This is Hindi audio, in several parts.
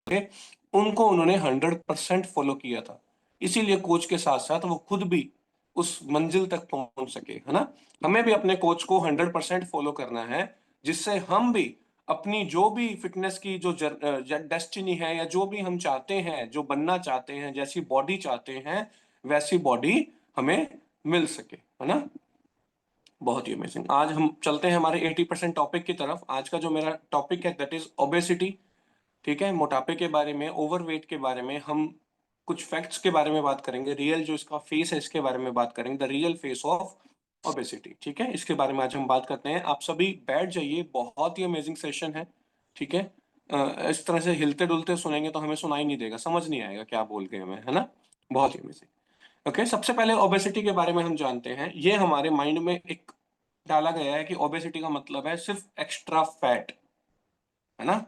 थे उनको उन्होंने 100% फॉलो किया था, इसीलिए कोच के साथ साथ वो खुद भी उस मंजिल तक पहुंच सके, है ना। हमें भी अपने कोच को 100% फॉलो करना है, जिससे हम भी अपनी जो भी फिटनेस की जो डेस्टिनी है, या जो भी हम चाहते हैं, जो बनना चाहते हैं, जैसी बॉडी चाहते हैं, वैसी बॉडी हमें मिल सके, है ना। बहुत ही अमेजिंग। आज हम चलते हैं हमारे 80% टॉपिक की तरफ। आज का जो मेरा टॉपिक है दैट इज ओबेसिटी। ठीक है, मोटापे के बारे में, ओवरवेट के बारे में हम कुछ फैक्ट्स के बारे में बात करेंगे, रियल जो इसका फेस है इसके बारे में बात करेंगे, the real face of obesity. ठीक है, इसके बारे में आज हम बात करते हैं। आप सभी बैठ जाइए, बहुत ही अमेजिंग सेशन है। ठीक है, इस तरह से हिलते डुलते सुनेंगे तो हमें सुनाई नहीं देगा, समझ नहीं आएगा क्या बोल गए हमें, है ना। बहुत ही अमेजिंग। ओके, सबसे पहले ओबेसिटी के बारे में हम जानते हैं। ये हमारे माइंड में एक डाला गया है कि ओबेसिटी का मतलब है सिर्फ एक्स्ट्रा फैट, है ना।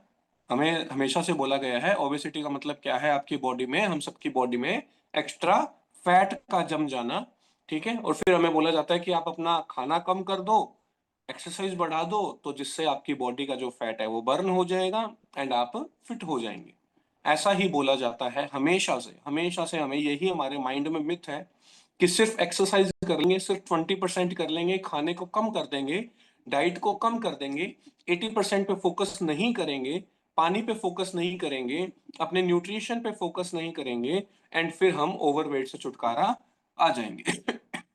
हमें हमेशा से बोला गया है ओबेसिटी का मतलब क्या है, आपकी बॉडी में, हम सबकी बॉडी में एक्स्ट्रा फैट का जम जाना। ठीक है, और फिर हमें बोला जाता है कि आप अपना खाना कम कर दो, एक्सरसाइज बढ़ा दो, तो जिससे आपकी बॉडी का जो फैट है वो बर्न हो जाएगा एंड आप फिट हो जाएंगे। ऐसा ही बोला जाता है हमेशा से हमें यही हमारे माइंड में मिथ है कि सिर्फ एक्सरसाइज कर लेंगे, सिर्फ 20% कर लेंगे, खाने को कम कर देंगे, डाइट को कम कर देंगे, 80% पे फोकस नहीं करेंगे, पानी पे फोकस नहीं करेंगे, अपने न्यूट्रिशन पे फोकस नहीं करेंगे, एंड फिर हम ओवरवेट से छुटकारा आ जाएंगे।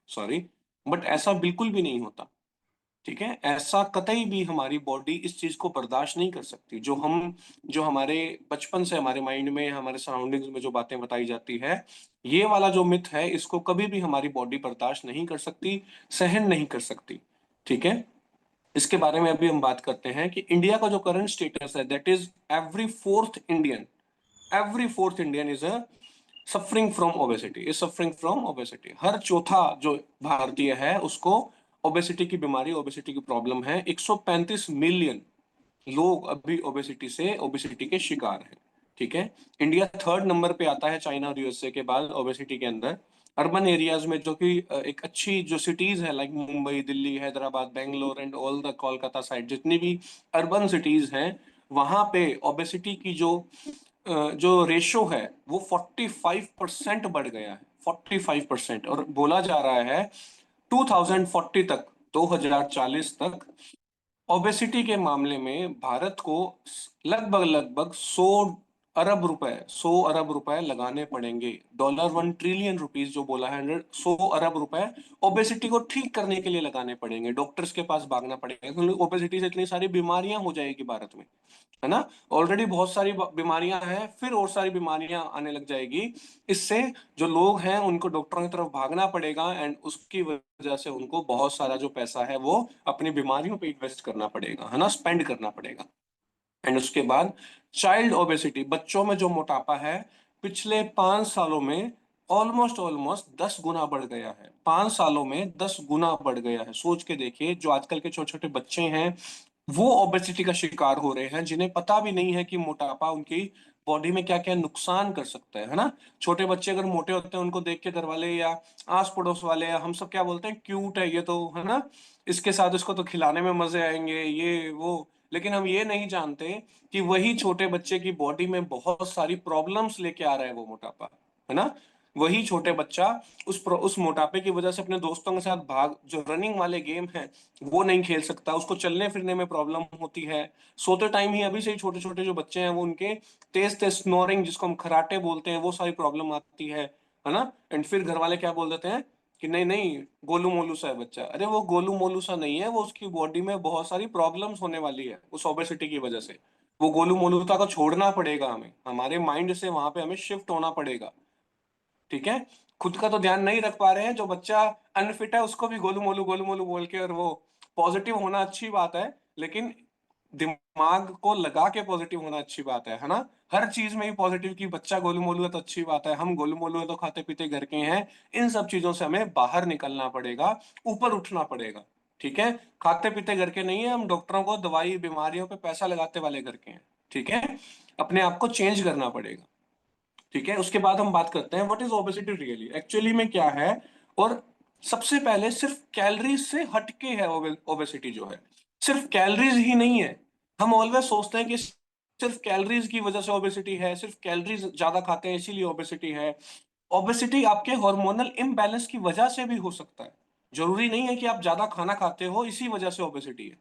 सॉरी, बट ऐसा बिल्कुल भी नहीं होता। ठीक है, ऐसा कतई भी हमारी बॉडी इस चीज को बर्दाश्त नहीं कर सकती। जो हमारे बचपन से हमारे माइंड में, हमारे सराउंडिंग्स में जो बातें बताई जाती है, ये वाला जो मिथ है, इसको कभी भी हमारी बॉडी बर्दाश्त नहीं कर सकती, सहन नहीं कर सकती। ठीक है, इसके बारे में अभी हम बात करते हैं कि इंडिया का जो करंट स्टेटस है that is every fourth Indian is a suffering from obesity. हर चौथा जो भारतीय है उसको ओबेसिटी की बीमारी, ओबेसिटी की प्रॉब्लम है। 135 मिलियन लोग अभी ओबेसिटी के शिकार हैं। ठीक है, इंडिया थर्ड नंबर पे आता है चाइना और यूएसए के बाद ओबेसिटी के अंदर। अर्बन एरियाज में, जो कि एक अच्छी जो सिटीज है like Mumbai, Delhi, Hyderabad, Bangalore and all the Kolkata side, जितनी भी अर्बन सिटीज हैं, वहां पे ओबेसिटी की जो रेशो है वो 45% बढ़ गया है, 45%। और बोला जा रहा है 2040 तक, 2040 तक ओबेसिटी के मामले में भारत को लगभग लगभग 100 अरब रुपए लगाने पड़ेंगे। डॉलर 1 ट्रिलियन रुपीज जो बोला है, 100 अरब रुपए ओबेसिटी को ठीक करने के लिए लगाने पड़ेंगे, डॉक्टर्स के पास भागना पड़ेगा, क्योंकि ओबेसिटी से इतनी सारी बीमारियां हो जाएगी भारत में, है ना। ऑलरेडी बहुत सारी बीमारियां हैं, फिर और सारी बीमारियां आने लग जाएगी। इससे जो लोग हैं उनको डॉक्टरों की तरफ भागना पड़ेगा, एंड उसकी वजह से उनको बहुत सारा जो पैसा है वो अपनी बीमारियों पे इन्वेस्ट करना पड़ेगा, है ना, स्पेंड करना पड़ेगा। एंड उसके बाद चाइल्ड ओबेसिटी, बच्चों में जो मोटापा है, पिछले 5 सालों में ऑलमोस्ट ऑलमोस्ट 10 गुना बढ़ गया है। 5 सालों में 10 गुना बढ़ गया है। सोच के देखिए, जो आजकल के छोटे छोटे बच्चे हैं वो ओबेसिटी का शिकार हो रहे हैं, जिन्हें पता भी नहीं है कि मोटापा उनकी बॉडी में क्या क्या नुकसान कर सकता है ना। छोटे बच्चे अगर मोटे होते हैं, उनको देख के घर वाले या आस पड़ोस वाले या हम सब क्या बोलते हैं, क्यूट है ये तो, है ना, इसके साथ इसको तो खिलाने में मजे आएंगे, ये वो। लेकिन हम ये नहीं जानते कि वही छोटे बच्चे की बॉडी में बहुत सारी प्रॉब्लम्स लेके आ रहा है वो मोटापा, है ना। वही छोटे बच्चा उस मोटापे की वजह से अपने दोस्तों के साथ भाग, जो रनिंग वाले गेम है वो नहीं खेल सकता, उसको चलने फिरने में प्रॉब्लम होती है। सोते टाइम ही अभी से ही छोटे छोटे जो बच्चे हैं वो उनके तेज तेज स्नोरिंग, जिसको हम खराटे बोलते हैं, वो सारी प्रॉब्लम आती है ना। एंड फिर घर वाले क्या बोल देते हैं कि नहीं नहीं, गोलू मोलू सा है बच्चा। अरे वो गोलू मोलू सा नहीं है, वो उसकी बॉडी में बहुत सारी प्रॉब्लम्स होने वाली है उस ओबेसिटी की वजह से। वो गोलू मोलूता को छोड़ना पड़ेगा हमें, हमारे माइंड से वहां पे हमें शिफ्ट होना पड़ेगा। ठीक है, खुद का तो ध्यान नहीं रख पा रहे हैं, जो बच्चा अनफिट है उसको भी गोलू मोलू बोल के, और वो पॉजिटिव होना अच्छी बात है, लेकिन दिमाग को लगा के पॉजिटिव होना अच्छी बात है ना। हर चीज में ही पॉजिटिव, की बच्चा गोलू मोलू है तो अच्छी बात है, हम गोलू मोलू है तो खाते पीते घर के हैं, इन सब चीजों से हमें बाहर निकलना पड़ेगा, ऊपर उठना पड़ेगा। ठीक है, खाते पीते घर के नहीं है, हम डॉक्टरों को दवाई बीमारियों पे पैसा लगाते वाले घर के हैं। ठीक है, अपने आप को चेंज करना पड़ेगा। ठीक है, उसके बाद हम बात करते हैं what is obesity really, actually में क्या है। और सबसे पहले सिर्फ कैलोरीज से हटके है ओबेसिटी जो है, सिर्फ कैलोरीज ही नहीं है। हम ऑलवेज सोचते हैं कि सिर्फ कैलोरीज की वजह से ओबेसिटी है, सिर्फ कैलोरीज ज्यादा खाते हैं इसीलिए ओबेसिटी है। ओबेसिटी आपके हार्मोनल इम्बैलेंस की वजह से भी हो सकता है। जरूरी नहीं है कि आप ज्यादा खाना खाते हो इसी वजह से ओबेसिटी है।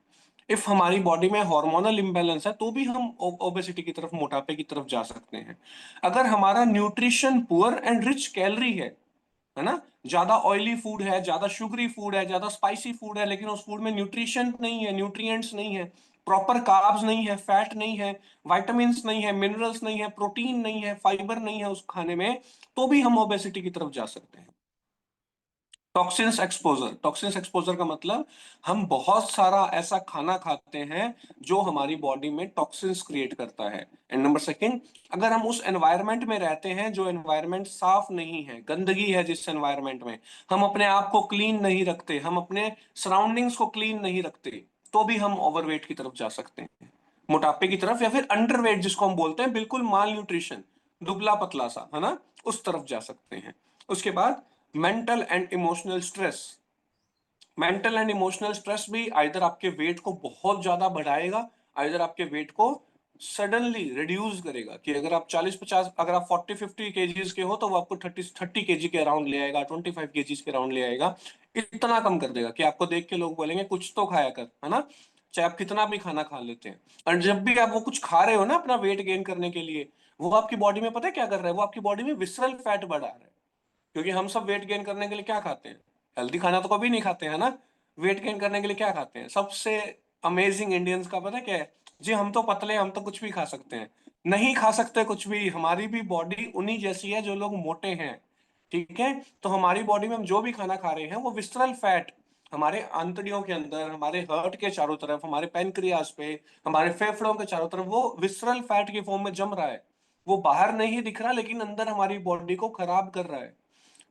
इफ हमारी बॉडी में हार्मोनल इम्बैलेंस है तो भी हम ओबेसिटी की तरफ, मोटापे की तरफ जा सकते हैं। अगर हमारा nutrition poor and rich calorie है ना, ज्यादा ऑयली फूड है, ज्यादा शुगरी फूड है, ज्यादा स्पाइसी फूड है, लेकिन उस फूड में न्यूट्रिशन नहीं है, न्यूट्रिएंट्स नहीं है, प्रॉपर कार्ब्स नहीं है, फैट नहीं है, विटामिन्स नहीं है, मिनरल्स नहीं है, प्रोटीन नहीं है, फाइबर नहीं है उस खाने में, तो भी हम ओबेसिटी की तरफ जा सकते हैं। टॉक्सिन्स एक्सपोजर का मतलब हम बहुत सारा ऐसा खाना खाते हैं जो हमारी बॉडी में टॉक्सिन्स क्रिएट करता है। एंड नंबर सेकंड, अगर हम उस एनवायरनमेंट में रहते हैं जो एनवायरनमेंट साफ नहीं है, गंदगी है जिस एनवायरनमेंट में, हम अपने आप को क्लीन नहीं रखते, हम अपने सराउंडिंग्स को क्लीन नहीं रखते, तो भी हम ओवरवेट की तरफ जा सकते हैं, मोटापे की तरफ, या फिर अंडरवेट जिसको हम बोलते हैं, बिल्कुल माल न्यूट्रिशन, दुबला पतला सा, है ना, उस तरफ जा सकते हैं। उसके बाद mental and emotional stress. Mental and emotional stress भी आइदर आपके वेट को बहुत ज्यादा बढ़ाएगा, आइदर आपके वेट को सडनली रिड्यूस करेगा, कि अगर आप 40-50, अगर आप 40-50 केजीज के हो तो वो आपको 30 केजी के अराउंड ले आएगा, 25 केजीज के अराउंड ले आएगा। इतना कम कर देगा कि आपको देख के लोग बोलेंगे कुछ तो खाया कर, है ना, चाहे आप कितना भी खाना खा लेते हैं। और जब भी आप वो कुछ खा रहे हो ना अपना वेट गेन करने के लिए, वो आपकी बॉडी में पता है क्या कर रहा है, वो आपकी बॉडी में विसरल फैट बढ़ा रहा है। क्योंकि हम सब वेट गेन करने के लिए क्या खाते हैं, हेल्दी खाना तो कभी नहीं खाते हैं ना, वेट गेन करने के लिए क्या खाते हैं, सबसे अमेजिंग इंडियंस का पता है क्या है, जी हम तो पतले, हम तो कुछ भी खा सकते हैं। नहीं खा सकते कुछ भी, हमारी भी बॉडी उन्हीं जैसी है जो लोग मोटे हैं, ठीक है। तो हमारी बॉडी में हम जो भी खाना खा रहे हैं वो विस्ट्रल फैट हमारे आंतड़ियों के अंदर, हमारे हार्ट के चारों तरफ, हमारे पैनक्रियाज पे, हमारे फेफड़ों के चारों तरफ, वो विस्ट्रल फैट की फॉर्म में जम रहा है। वो बाहर नहीं दिख रहा लेकिन अंदर हमारी बॉडी को खराब कर रहा है,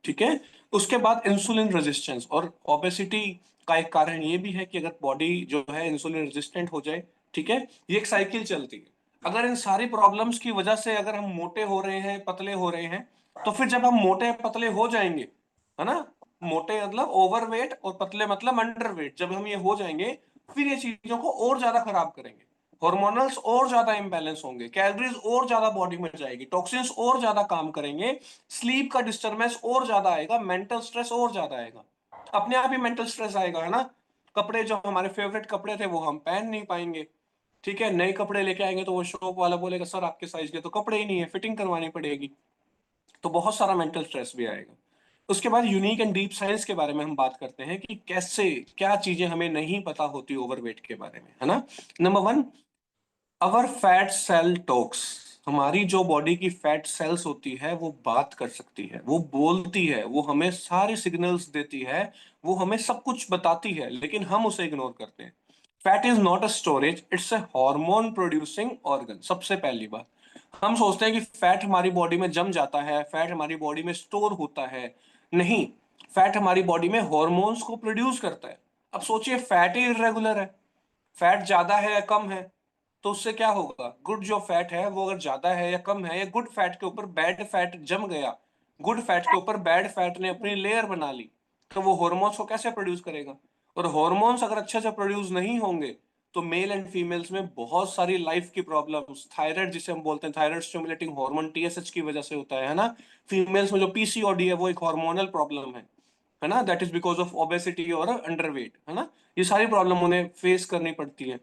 ठीक है। उसके बाद इंसुलिन रेजिस्टेंस और ओबेसिटी का एक कारण ये भी है कि अगर बॉडी जो है इंसुलिन रेजिस्टेंट हो जाए, ठीक है, ये एक साइकिल चलती है। अगर इन सारी प्रॉब्लम्स की वजह से अगर हम मोटे हो रहे हैं, पतले हो रहे हैं, तो फिर जब हम मोटे पतले हो जाएंगे, है ना, मोटे मतलब ओवरवेट और पतले मतलब अंडरवेट, जब हम ये हो जाएंगे, फिर ये चीजों को और ज्यादा खराब करेंगे। हॉर्मोनल्स और ज्यादा इंबैलेंस होंगे, कैलोरीज और ज्यादा बॉडी में जाएगी, टॉक्सिन्स और ज्यादा काम करेंगे, स्लीप का डिस्टरबेंस और ज्यादा आएगा, मेंटल स्ट्रेस और ज्यादा आएगा, अपने आप ही मेंटल स्ट्रेस आएगा, है ना। कपड़े जो हमारे फेवरेट कपड़े थे वो हम पहन नहीं पाएंगे, ठीक है, नए कपड़े लेके आएंगे तो वो शॉप वाला बोलेगा सर आपके साइज के तो कपड़े ही नहीं है, फिटिंग करवानी पड़ेगी, तो बहुत सारा मेंटल स्ट्रेस भी आएगा। उसके बाद यूनिक एंड डीप साइंस के बारे में हम बात करते हैं कि कैसे क्या चीजें हमें नहीं पता होती ओवरवेट के बारे में, है ना। नंबर वन, अवर फैट सेल टॉक्स। हमारी जो बॉडी की फैट सेल्स होती है वो बात कर सकती है, वो बोलती है, वो हमें सारे सिग्नल्स देती है, वो हमें सब कुछ बताती है, लेकिन हम उसे इग्नोर करते हैं। Fat is not a storage, it's a hormone producing organ. सबसे पहली बात, हम सोचते हैं कि फैट हमारी बॉडी में जम जाता है, फैट हमारी बॉडी में स्टोर होता है। नहीं, फैट हमारी बॉडी में हॉर्मोन्स को प्रोड्यूस करता है। अब सोचिए फैट ही इरेगुलर है, फैट ज्यादा है या कम है, तो उससे क्या होगा, गुड जो फैट है वो अगर ज्यादा है या कम है, या गुड फैट के ऊपर बैड फैट जम गया, गुड फैट के ऊपर बैड फैट ने अपनी लेयर बना ली, तो वो हॉर्मोन्स को कैसे प्रोड्यूस करेगा। और हॉर्मोन्स अगर अच्छे से प्रोड्यूस नहीं होंगे तो मेल एंड फीमेल्स में बहुत सारी लाइफ की प्रॉब्लम्स, थायराइड जिसे हम बोलते हैं, थायराइड स्टिमुलेटिंग हार्मोन टीएसएच की वजह से होता है ना। फीमेल्स में जो पीसीओडी है वो एक हार्मोनल प्रॉब्लम है ना, that is because of obesity और अंडरवेट, है ना। ये सारी प्रॉब्लम उन्हें फेस करनी पड़ती है,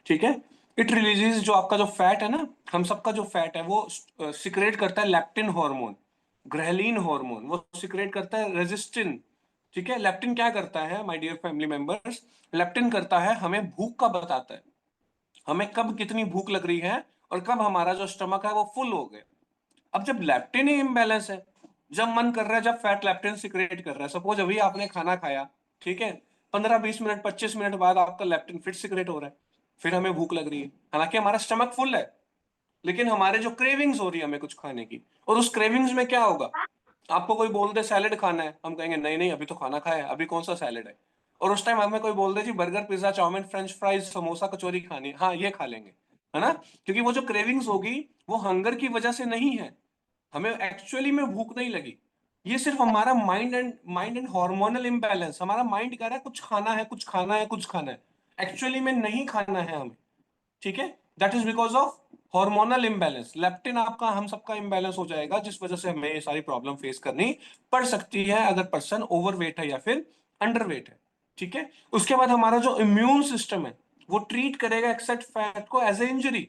ठीक है। इट रिलीजेस, जो आपका जो फैट है ना, हम सबका जो फैट है वो सिक्रेट करता है लैप्टिन हार्मोन, ग्रेलिन हार्मोन, वो सिक्रेट करता है रेजिस्टिन, ठीक है। लेप्टिन क्या करता है my dear family members, leptin करता है हमें भूख का बताता है, हमें कब कितनी भूख लग रही है और कब हमारा जो स्टमक है वो फुल हो गया। अब जब लेप्टिन ही इम्बैलेंस है, जब मन कर रहा है, जब फैट लेप्टिन सिक्रेट कर रहा है, सपोज अभी आपने खाना खाया, ठीक है, 15-20 मिनट 25 मिनट बाद आपका लेप्टिन फिर सिक्रेट हो रहा है, फिर हमें भूख लग रही है, हालांकि हमारा स्टमक फुल है, लेकिन हमारे जो क्रेविंग्स हो रही है हमें कुछ खाने की, और उस क्रेविंग्स में क्या होगा, आपको कोई बोल दे सैलेड खाना है, हम कहेंगे नहीं नहीं अभी तो खाना खाया है, अभी कौन सा सैलेड है। और उस टाइम हमें कोई बोल दे जी burger pizza chow mein French fries samosa kachori खानी है, हाँ ये खा लेंगे, है ना। क्योंकि वो जो क्रेविंग्स होगी वो हंगर की वजह से नहीं है, हमें एक्चुअली में भूख नहीं लगी। ये सिर्फ हमारा माइंड एंड हार्मोनल इम्बैलेंस, हमारा माइंड कह रहा है कुछ खाना है, कुछ खाना है, कुछ खाना है, एक्चुअली में नहीं खाना है हमें, ठीक है। That is because of hormonal imbalance, leptin आपका हम सबका इम्बैलेंस हो जाएगा, जिस वजह से हमें ये सारी प्रॉब्लम फेस करनी पड़ सकती है अगर पर्सन ओवरवेट है या फिर अंडरवेट है। ठीक है, उसके बाद हमारा जो इम्यून सिस्टम है वो ट्रीट करेगा एक्सेस फैट को एज ए इंजरी।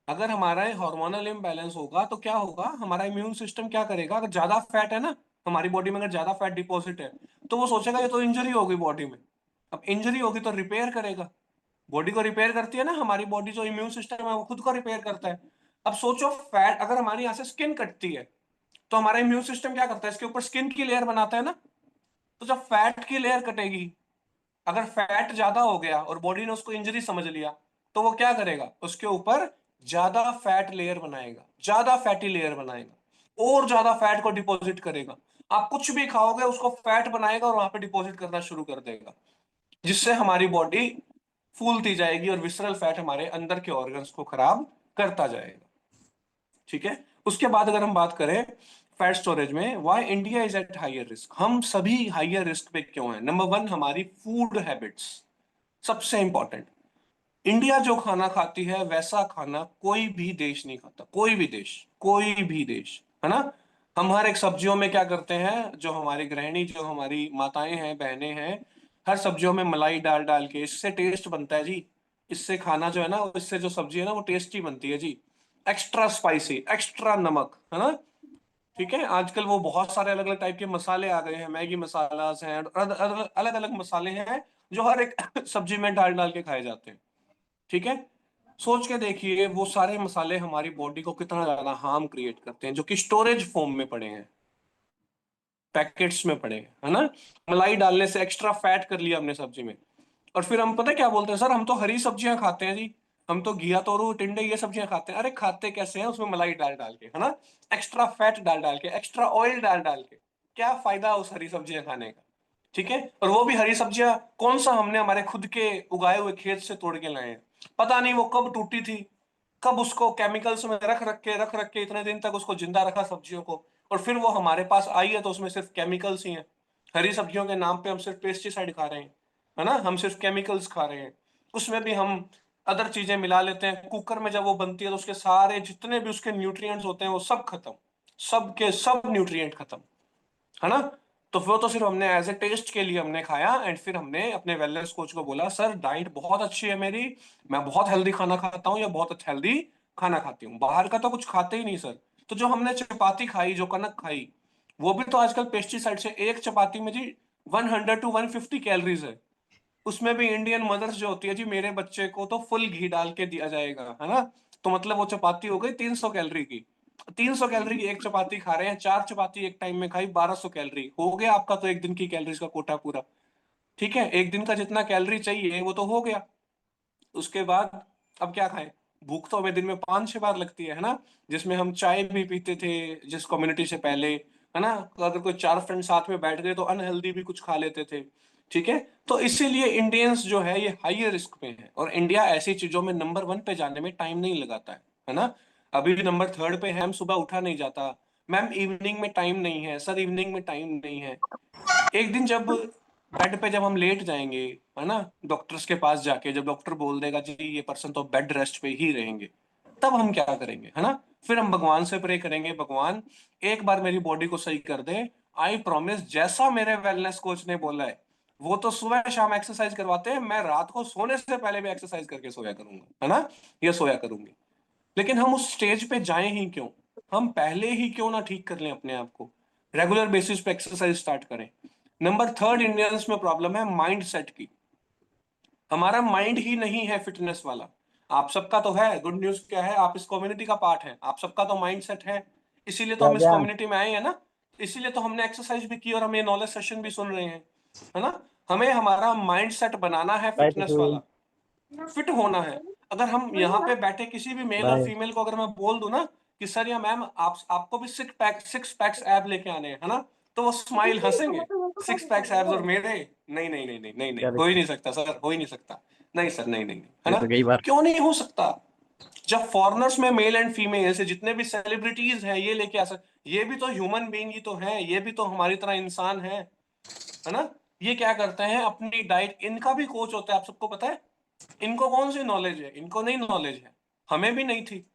अगर हमारा हार्मोनल इम्बैलेंस होगा तो क्या होगा, हमारा इम्यून सिस्टम क्या करेगा, अगर ज्यादा फैट है ना हमारी बॉडी में, अगर ज्यादा फैट डिपॉजिट है तो वो सोचेगा ये तो इंजरी होगी बॉडी में। अब इंजरी होगी तो रिपेयर करेगा, बॉडी को रिपेयर करती है ना हमारी बॉडी, जो इम्यून सिस्टम है वो खुद को रिपेयर करता है। अब सोचो फैट, अगर हमारी यहाँ से स्किन कटती है तो हमारा इम्यून सिस्टम क्या करता है, इसके ऊपर स्किन की लेयर बनाता है ना। तो जब फैट की लेयर कटेगी, अगर फैट ज्यादा हो गया और बॉडी ने उसको इंजरी समझ लिया, तो वो क्या करेगा, उसके ऊपर ज्यादा फैट लेयर बनाएगा, ज्यादा फैटी लेयर बनाएगा और ज्यादा फैट को डिपॉजिट करेगा। आप कुछ भी खाओगे उसको फैट बनाएगा और वहां पे डिपॉजिट करना शुरू कर देगा, जिससे हमारी बॉडी फूलती जाएगी और विसरल फैट हमारे अंदर के ऑर्गन्स को खराब करता जाएगा। ठीक है, उसके बाद अगर हम बात करें फैट स्टोरेज में, why India is at higher risk, हम सभी हाइयर रिस्क पे क्यों हैं। नंबर वन, हमारी फूड हैबिट्स सबसे इंपॉर्टेंट। इंडिया जो खाना खाती है वैसा खाना कोई भी देश नहीं खाता, कोई भी देश, कोई भी देश, है ना। हम हर एक सब्जियों में क्या करते हैं, जो हमारी गृहिणी, जो हमारी माताएं हैं, बहनें हैं, हर सब्जियों में मलाई डाल डाल के, इससे टेस्ट बनता है जी। इससे खाना जो है ना, इससे जो सब्जी है ना वो टेस्टी बनती है जी। एक्स्ट्रा स्पाइसी, एक्स्ट्रा नमक, है ना। ठीक है, आजकल वो बहुत सारे अलग अलग टाइप के मसाले आ गए हैं, मैगी मसाला हैं, अलग अलग मसाले हैं जो हर एक सब्जी में डाल डाल के खाए जाते हैं। ठीक है, सोच के देखिए वो सारे मसाले हमारी बॉडी को कितना ज्यादा हार्म क्रिएट करते हैं, जो कि स्टोरेज फॉर्म में पड़े हैं, पैकेट्स में पड़े हैं, है ना। मलाई डालने से एक्स्ट्रा फैट कर लिया हमने सब्जी में, और फिर हम पता है क्या बोलते हैं, सर हम तो हरी सब्जियां खाते हैं जी, हम तो घिया तोरू टिंडे ये सब्जियां खाते हैं। अरे खाते कैसे हैं, उसमें मलाई डाल डाल के, है ना, एक्स्ट्रा फैट डाल डाल के, एक्स्ट्रा ऑयल डाल डाल के। क्या फायदा उस हरी सब्जियां खाने का। ठीक है, और वो भी हरी सब्जियां कौन सा हमने हमारे खुद के उगाए हुए खेत से तोड़ के लाए हैं, पता नहीं वो कब टूटी थी, कब उसको केमिकल्स में रख रख के इतने दिन तक उसको जिंदा रखा सब्जियों को, और फिर वो हमारे पास आई है तो उसमें सिर्फ केमिकल्स ही हैं। हरी सब्जियों के नाम पे हम सिर्फ पेस्टिसाइड खा रहे हैं, है ना, हम सिर्फ केमिकल्स खा रहे हैं। उसमें भी हम अदर चीजें मिला लेते हैं, कुकर में जब वो बनती है तो उसके सारे जितने भी उसके न्यूट्रिएंट्स होते हैं वो सब खत्म, सब के सब न्यूट्रिएंट खत्म, है ना। तो वो तो सिर्फ हमने एज ए टेस्ट के लिए हमने खाया, एंड फिर हमने अपने वेलनेस कोच को बोला सर डाइट बहुत अच्छी है मेरी, मैं बहुत हेल्दी खाना खाता हूँ या बहुत अच्छा हेल्दी खाना खाती हूँ, बाहर का तो कुछ खाते ही नहीं सर। तो जो हमने चपाती खाई, जो कनक खाई, वो भी तो आजकल पेस्टिसाइड से, एक चपाती में जी 100 to 150 कैलोरीज है। उसमें भी इंडियन मदर्स जो होती है जी, मेरे बच्चे को तो फुल घी डाल के दिया जाएगा, है ना। तो मतलब वो चपाती हो गई 300 कैलोरी की, 300 कैलोरी की एक चपाती खा रहे हैं, 4 चपाती एक टाइम में खाई, 1200 कैलोरी हो गया आपका तो एक दिन की कैलोरीज का कोटा पूरा। ठीक है, एक दिन का जितना कैलोरी चाहिए वो तो हो गया। उसके बाद अब क्या खाएं, भूख तो हमें दिन में 5-6 बार लगती है ना, जिसमें हम चाय भी पीते थे जिस कम्युनिटी से पहले, है ना। तो अगर कोई 4 फ्रेंड साथ में बैठ गए तो अनहेल्दी भी कुछ खा लेते थे। ठीक है, तो इसीलिए इंडियंस जो है ये हाई रिस्क पे है, और इंडिया ऐसी चीजों में नंबर 1 पे जाने में टाइम नहीं लगाता है ना। अभी भी नंबर 3 पे है, हम सुबह उठा नहीं जाता, मैम इवनिंग में टाइम नहीं है, सर इवनिंग में टाइम नहीं है। एक दिन जब बेड पे जब हम लेट जाएंगे, है ना, डॉक्टर्स के पास जाके जब डॉक्टर बोल देगा जी ये पर्सन तो बेड रेस्ट पे ही रहेंगे, तब हम क्या करेंगे, है ना। फिर हम भगवान से प्रे करेंगे, भगवान एक बार मेरी बॉडी को सही कर दे। आई प्रॉमिस, जैसा मेरे वेलनेस कोच ने बोला है, वो तो सुबह शाम एक्सरसाइज करवाते हैं, मैं रात को सोने से पहले भी एक्सरसाइज करके सोया करूंगा, है ना, ये सोया करूंगी। लेकिन हम उस स्टेज पे जाएं ही क्यों, हम पहले ही क्यों ना ठीक कर लें अपने आप को, रेगुलर बेसिस पे एक्सरसाइज स्टार्ट करें। नंबर 3 इंडियंस में प्रॉब्लम है माइंड सेट की, हमारा माइंड ही नहीं है फिटनेस वाला। आप सबका तो है, गुड न्यूज क्या है, आप इस कम्युनिटी का पार्ट है, आप सबका तो माइंड सेट है, इसीलिए तो क्या हम इस क्या कम्युनिटी में आए हैं ना, इसीलिए तो हमने एक्सरसाइज भी की और हम ये नॉलेज सेशन भी सुन रहे हैं, है ना। हमें हमारा माइंड सेट बनाना है बाय फिटनेस टिश्यू। वाला, फिट होना है। अगर हम यहाँ पे बैठे किसी भी मेल और बाय। फीमेल को अगर मैं बोल दूं ना कि सर या मैम आप आपको भी सिक्स पैक्स एब लेके आने हैं, है ना, तो वो स्माइल हंसेंगे। 6 पैक्स एब्स और मेरे, नहीं नहीं नहीं नहीं नहीं नहीं, क्या हो ही देखा? नहीं सकता सर, हो ही नहीं सकता, नहीं सर, नहीं नहीं नहीं, है ये ना। तो कई बार। क्यों नहीं हो सकता, जब फॉरेनर्स में मेल एंड फीमेल से जितने भी सेलिब्रिटीज हैं ये लेके आ सकते, ये भी तो ह्यूमन बीइंग ही तो है, ये भी तो हमारी तरह इंसान है ना। ये क्या करते हैं, अपनी डाइट, इनका भी कोच होता है, आप सबको पता है, इनको कौन सी नॉलेज है, इनको नहीं नॉलेज है। हमें भी नहीं थी।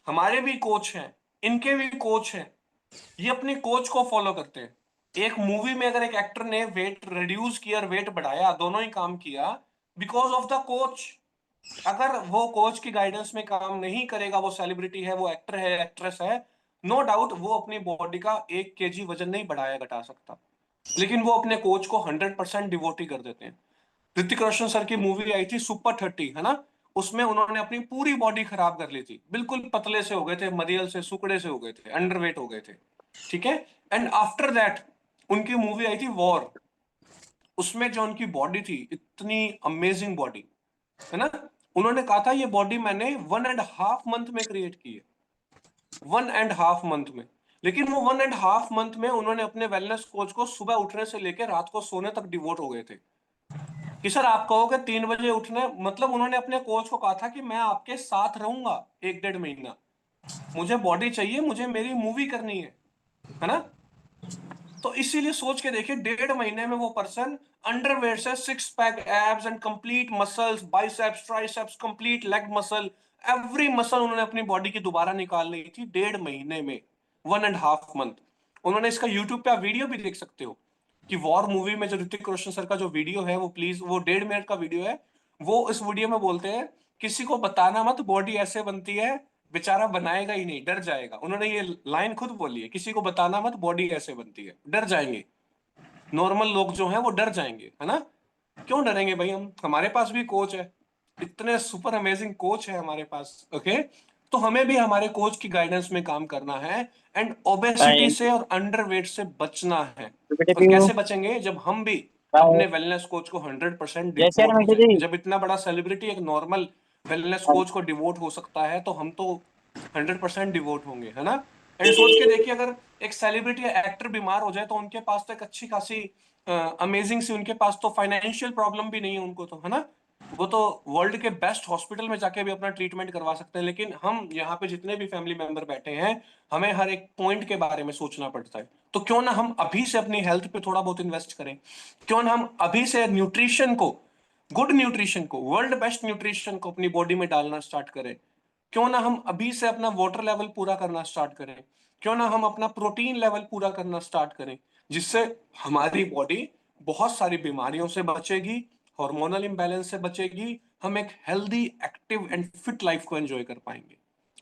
हमारे भी कोच हैं, इनके भी कोच हैं, ये अपने कोच को फॉलो करते हैं। एक मूवी में अगर एक एक्टर ने वेट रिड्यूस किया और वेट बढ़ाया, दोनों ही काम किया बिकॉज ऑफ द कोच। अगर वो कोच की गाइडेंस में काम नहीं करेगा, वो सेलिब्रिटी है, वो एक्टर है, एक्ट्रेस है, नो डाउट वो अपनी बॉडी का 1 kg वजन नहीं बढ़ाया घटा सकता, लेकिन वो अपने कोच को 100% डिवोटी कर देते हैं। ऋतिक रोशन सर की मूवी आई थी सुपर 30, है ना, उसमें उन्होंने अपनी पूरी बॉडी खराब कर ली थी, बिल्कुल पतले से हो गए थे, मरियल से, सुकड़े से हो गए थे, अंडरवेट हो गए थे, ठीक है। एंड आफ्टर दैट उनकी मूवी आई थी वॉर, उसमें जो उनकी बॉडी थी, इतनी अमेजिंग बॉडी, है ना, उन्होंने कहा था ये बॉडी मैंने 1.5 मंथ में क्रिएट की है, 1.5 मंथ में। लेकिन वो 1.5 मंथ में उन्होंने अपने वेलनेस कोच को सुबह उठने से लेकर रात को सोने तक डिवोट हो गए थे। कि सर आप कहोगे 3 बजे उठने, मतलब उन्होंने अपने कोच को कहा था कि मैं आपके साथ रहूंगा 1-1.5 महीना, मुझे बॉडी चाहिए, मुझे मेरी मूवी करनी है ना। तो इसीलिए सोच के देखिए, 1.5 महीने में वो पर्सन अंडरवेयर से 6 pack abs and complete muscles, biceps, triceps, complete leg muscle, every muscle उन्होंने अपनी बॉडी की दोबारा निकाल ली थी 1.5 महीने में, 1.5 मंथ। उन्होंने इसका यूट्यूब पे आप वीडियो भी देख सकते हो कि वॉर मूवी में जो ऋतिक रोशन सर का जो वीडियो है, वो प्लीज, वो 1.5 मिनट का वीडियो है। वो इस वीडियो में बोलते हैं किसी को बताना मत बॉडी ऐसे बनती है, बेचारा बनाएगा ही नहीं, डर जाएगा। उन्होंने ये लाइन खुद बोली है, किसी को बताना मत बॉडी ऐसे बनती है, डर जाएंगे। नॉर्मल लोग जो हैं वो डर जाएंगे, है ना। क्यों डरेंगे भाई, हम, हमारे पास भी कोच है, इतने सुपर अमेजिंग कोच है हमारे पास, ओके। तो हमें भी हमारे कोच की गाइडेंस में काम करना है एंड ओबेसिटी Bye. से और अंडरवेट से बचना है। और PPTPU. कैसे बचेंगे, जब हम भी Bye. अपने वेलनेस कोच को 100% Yes, sir, डिवोट हो Mehdi जाएंगे। ji. जब इतना बड़ा सेलिब्रिटी एक नॉर्मल वेलनेस Bye. कोच को डिवोट हो सकता है, तो हम तो 100% डिवोट होंगे, है ना। एंड सोच के देखिए, अगर एक सेलिब्रिटी या एक्टर बीमार हो जाए तो उनके पास तो एक अच्छी खासी अमेजिंग सी, उनके पास तो फाइनेंशियल प्रॉब्लम भी नहीं है उनको, तो है ना, वो तो वर्ल्ड के बेस्ट हॉस्पिटल में जाके भी अपना ट्रीटमेंट करवा सकते हैं। लेकिन हम यहाँ पे जितने भी फैमिली मेंबर बैठे हैं, हमें हर एक पॉइंट के बारे में सोचना पड़ता है। तो क्यों ना हम अभी से अपनी हेल्थ पे थोड़ा बहुत इन्वेस्ट करें, क्यों ना हम अभी से न्यूट्रिशन को, गुड न्यूट्रिशन को, वर्ल्ड बेस्ट न्यूट्रिशन को अपनी बॉडी में डालना स्टार्ट करें। क्यों ना हम अभी से अपना वाटर लेवल पूरा करना स्टार्ट करें, क्यों ना हम अपना प्रोटीन लेवल पूरा करना स्टार्ट करें, जिससे हमारी बॉडी बहुत सारी बीमारियों से बचेगी, हार्मोनल इंबैलेंस से बचेगी, हम एक healthy, active and fit life को एंजॉय कर पाएंगे,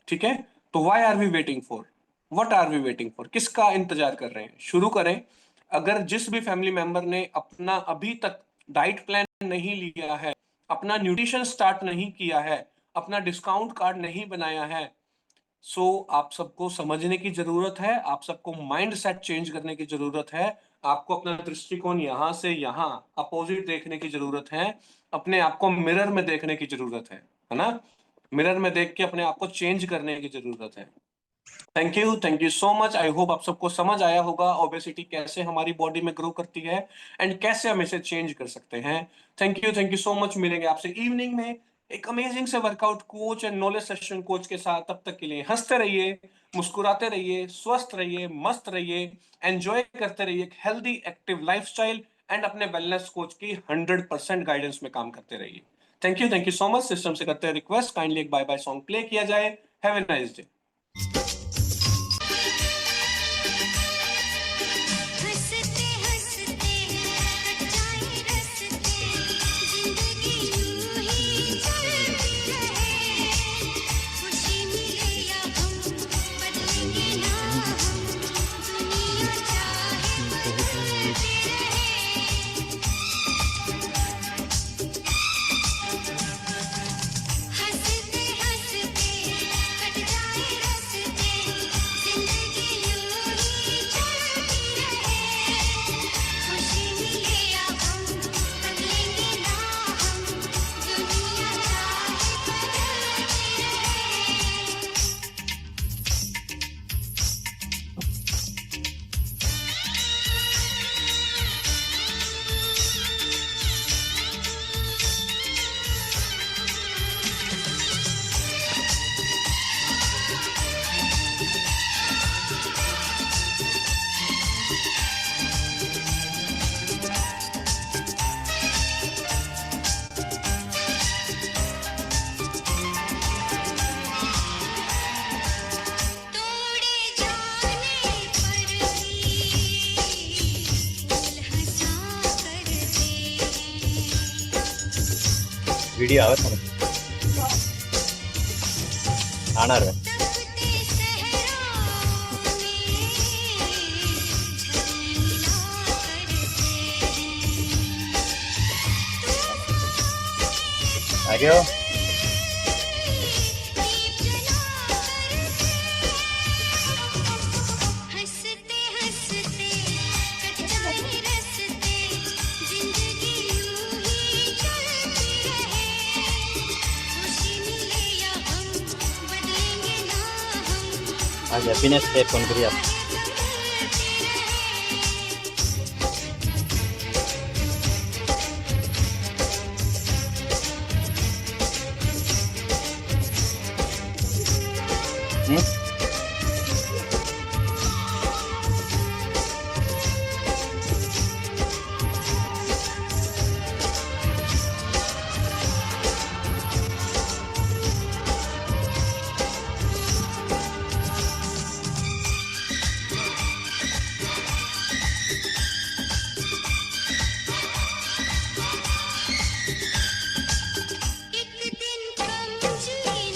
ठीक है। तो why are we waiting for, what are we waiting for, किसका इंतजार कर रहे हैं, शुरू करें। अगर जिस भी फैमिली मेंबर ने अपना अभी तक डाइट प्लान नहीं लिया है, अपना न्यूट्रिशन स्टार्ट नहीं किया है, अपना डिस्काउंट कार्ड नहीं बनाया है, सो आप सबको समझने की जरूरत है, आप सबको माइंड सेट चेंज करने की जरूरत है, आपको अपना दृष्टिकोण यहां से यहां अपोजिट देखने की जरूरत है, अपने आप को मिरर में देखने की जरूरत है ना, मिरर में देख के अपने आप को चेंज करने की जरूरत है। Thank you so much. I hope आप सबको समझ आया होगा ओबेसिटी कैसे हमारी बॉडी में ग्रो करती है एंड कैसे हम इसे चेंज कर सकते हैं। Thank you so much. मिलेंगे आपसे इवनिंग में एक अमेजिंग से workout coach and knowledge session coach के साथ। तब तक के लिए हंसते रहिए, मुस्कुराते रहिए, स्वस्थ रहिए, मस्त रहिए, एंजॉय करते रहिए एक हेल्दी एक्टिव लाइफस्टाइल एंड अपने वेलनेस कोच की 100% गाइडेंस में काम करते रहिए। Thank you so much. System से करते हैं रिक्वेस्ट, काइंडली एक बाय बाय सॉन्ग प्ले किया जाए। Have a nice day. हंसते हंसते कट जाए रस्ते, जिंदगी यूं ही चलती रहे, खुशी मिले या गम बदलेंगे ना हम, दुनिया चाहे बदलते रहे। हंसते हंसते कट जाए व्हिडिओ આવે છે આનાર तपते सहराओं में झलमिला करते आ गयो दीप जला हंसते हंसते कट जाए रस्ते जिंदगी यूं ही चलती रहे खुशी मिले या हम बदलेंगे ना हम आज हैप्पीनेस स्टेप कौन करिए आप